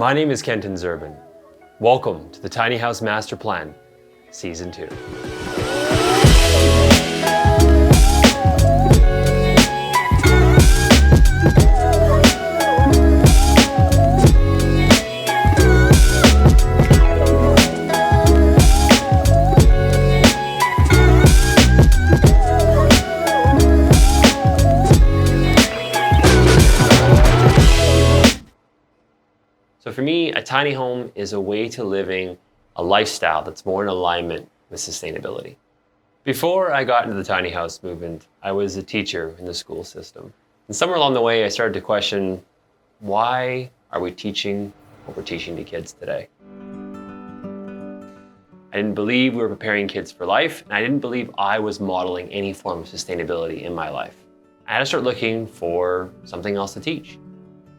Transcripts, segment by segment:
My name is Kenton Zerbin. Welcome to the Tiny House Master Plan, Season 2. So for me, a tiny home is a way to living a lifestyle that's more in alignment with sustainability. Before I got into the tiny house movement, I was a teacher in the school system. And somewhere along the way, I started to question, why are we teaching what we're teaching to kids today? I didn't believe we were preparing kids for life, and I didn't believe I was modeling any form of sustainability in my life. I had to start looking for something else to teach.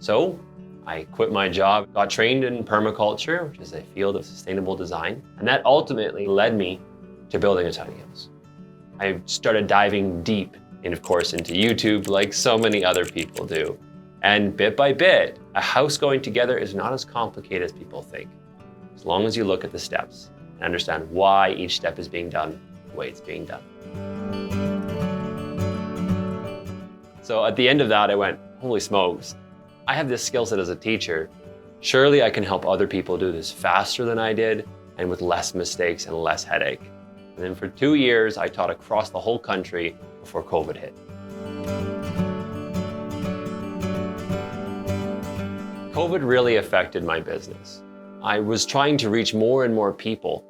So I quit my job, got trained in permaculture, which is a field of sustainable design, and that ultimately led me to building a tiny house. I started diving deep, and of course, into YouTube like so many other people do. And bit by bit, a house going together is not as complicated as people think, as long as you look at the steps and understand why each step is being done the way it's being done. So at the end of that, I went, holy smokes, I have this skill set as a teacher. Surely I can help other people do this faster than I did and with less mistakes and less headache. And then for 2 years, I taught across the whole country before COVID hit. COVID really affected my business. I was trying to reach more and more people,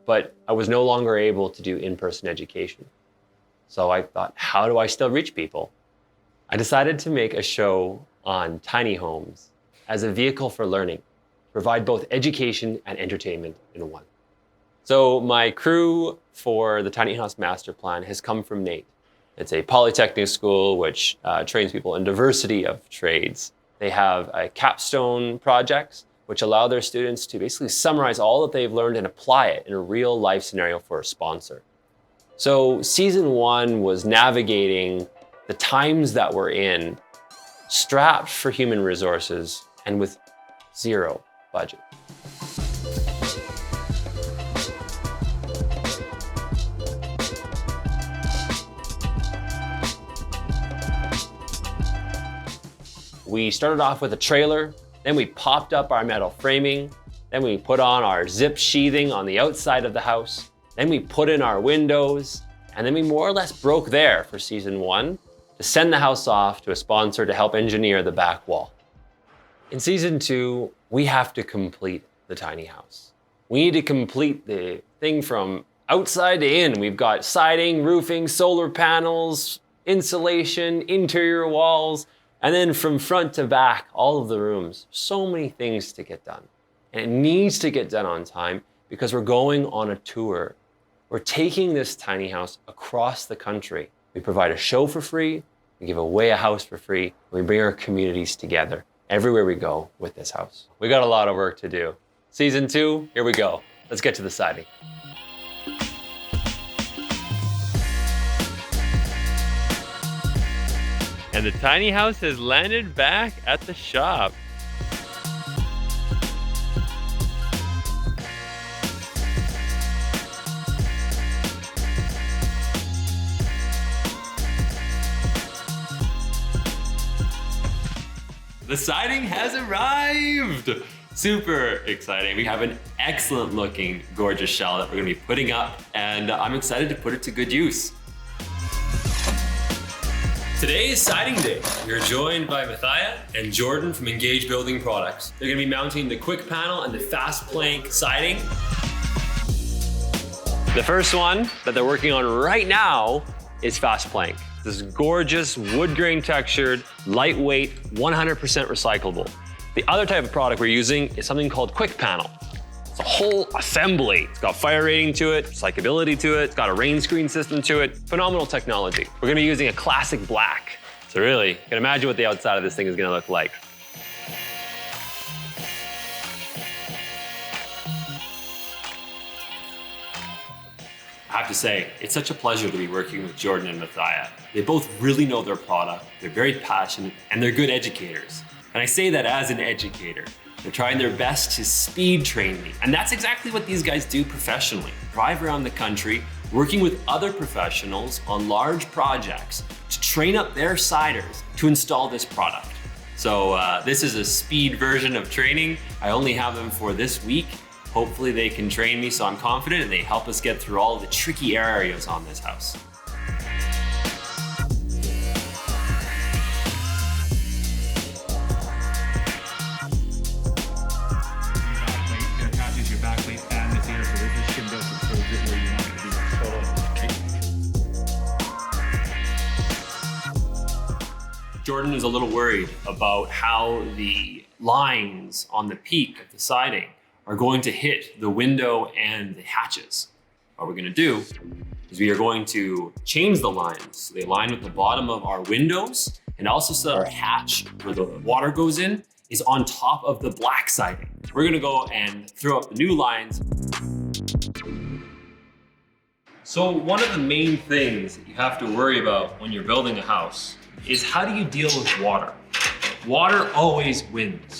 but I was no longer able to do in-person education. So I thought, how do I still reach people? I decided to make a show on tiny homes as a vehicle for learning, provide both education and entertainment in one. So my crew for the Tiny House Master Plan has come from NAIT. It's a polytechnic school which trains people in diversity of trades. They have capstone projects which allow their students to basically summarize all that they've learned and apply it in a real life scenario for a sponsor. So season 1 was navigating the times that we're in, strapped for human resources and with zero budget. We started off with a trailer, then we popped up our metal framing, then we put on our zip sheathing on the outside of the house, then we put in our windows, and then we more or less broke there for season 1 to send the house off to a sponsor to help engineer the back wall. In season 2, we have to complete the tiny house. We need to complete the thing from outside to in. We've got siding, roofing, solar panels, insulation, interior walls, and then from front to back, all of the rooms. So many things to get done. And it needs to get done on time because we're going on a tour. We're taking this tiny house across the country. We provide a show for free, we give away a house for free, and we bring our communities together everywhere we go with this house. We got a lot of work to do. Season 2, here we go. Let's get to the siding. And the tiny house has landed back at the shop. The siding has arrived! Super exciting. We have an excellent looking, gorgeous shell that we're gonna be putting up, and I'm excited to put it to good use. Today is siding day. We're joined by Mathia and Jordan from Engage Building Products. They're gonna be mounting the QuickPanel and the FastPlank siding. The first one that they're working on right now is FastPlank. This gorgeous wood grain textured, lightweight, 100% recyclable. The other type of product we're using is something called QuickPanel. It's a whole assembly. It's got fire rating to it, recyclability to it, it's got a rain screen system to it. Phenomenal technology. We're gonna be using a classic black. So really, you can imagine what the outside of this thing is gonna look like. I have to say, it's such a pleasure to be working with Jordan and Mathia. They both really know their product, they're very passionate, and they're good educators. And I say that as an educator. They're trying their best to speed train me. And that's exactly what these guys do professionally. Drive around the country, working with other professionals on large projects to train up their siders to install this product. So this is a speed version of training. I only have them for this week. Hopefully they can train me, so I'm confident, and they help us get through all of the tricky areas on this house. Jordan is a little worried about how the lines on the peak of the siding are going to hit the window and the hatches. What we're gonna do is we are going to change the lines. So they align with the bottom of our windows, and also so that our hatch, where the water goes in, is on top of the black siding. We're gonna go and throw up the new lines. So one of the main things that you have to worry about when you're building a house is how do you deal with water? Water always wins.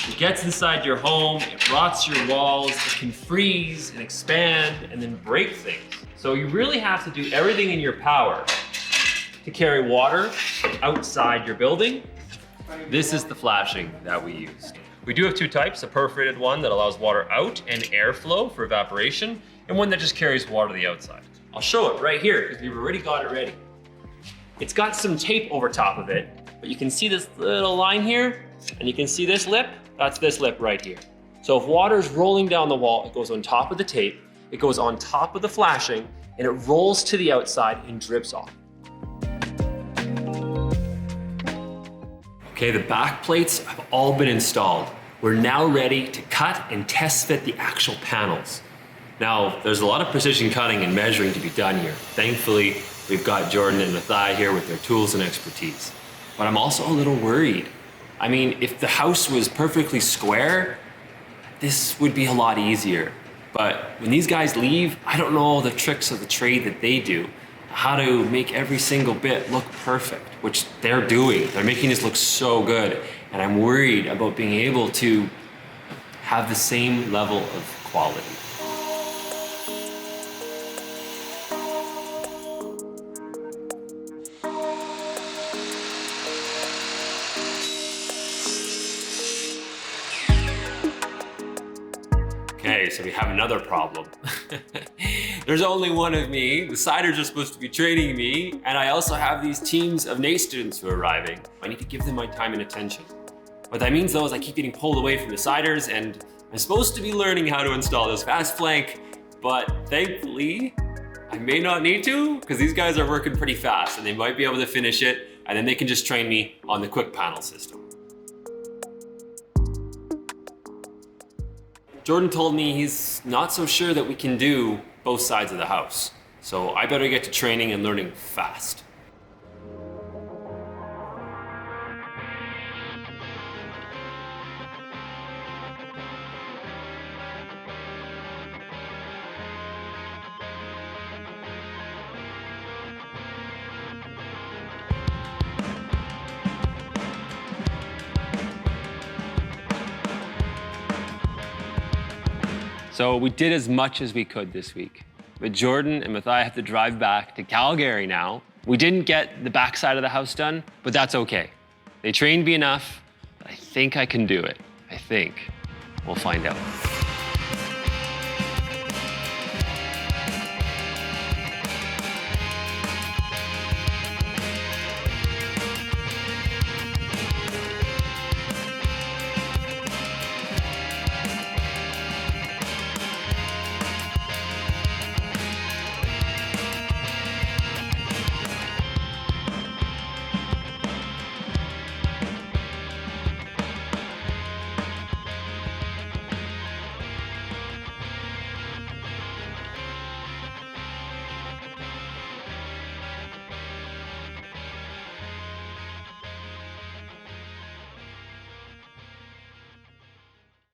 It gets inside your home, it rots your walls, it can freeze and expand and then break things. So you really have to do everything in your power to carry water outside your building. This is the flashing that we used. We do have two types, a perforated one that allows water out and airflow for evaporation, and one that just carries water to the outside. I'll show it right here because we've already got it ready. It's got some tape over top of it, but you can see this little line here, and you can see this lip, that's this lip right here. So if water's rolling down the wall, it goes on top of the tape, it goes on top of the flashing, and it rolls to the outside and drips off. Okay, the back plates have all been installed. We're now ready to cut and test fit the actual panels. Now, there's a lot of precision cutting and measuring to be done here. Thankfully, we've got Jordan and Mathai here with their tools and expertise. But I'm also a little worried. I mean, if the house was perfectly square, this would be a lot easier. But when these guys leave, I don't know all the tricks of the trade that they do, how to make every single bit look perfect, which they're doing. They're making this look so good. And I'm worried about being able to have the same level of quality. Okay, so we have another problem. There's only one of me, the siders are supposed to be training me, and I also have these teams of NA students who are arriving. I need to give them my time and attention. What that means though is I keep getting pulled away from the siders, and I'm supposed to be learning how to install this FastPlank, but thankfully, I may not need to, because these guys are working pretty fast, and they might be able to finish it, and then they can just train me on the QuickPanel system. Jordan told me he's not so sure that we can do both sides of the house. So I better get to training and learning fast. So we did as much as we could this week. But Jordan and Mathai have to drive back to Calgary now. We didn't get the back side of the house done, but that's okay. They trained me enough. I think I can do it. I think. We'll find out.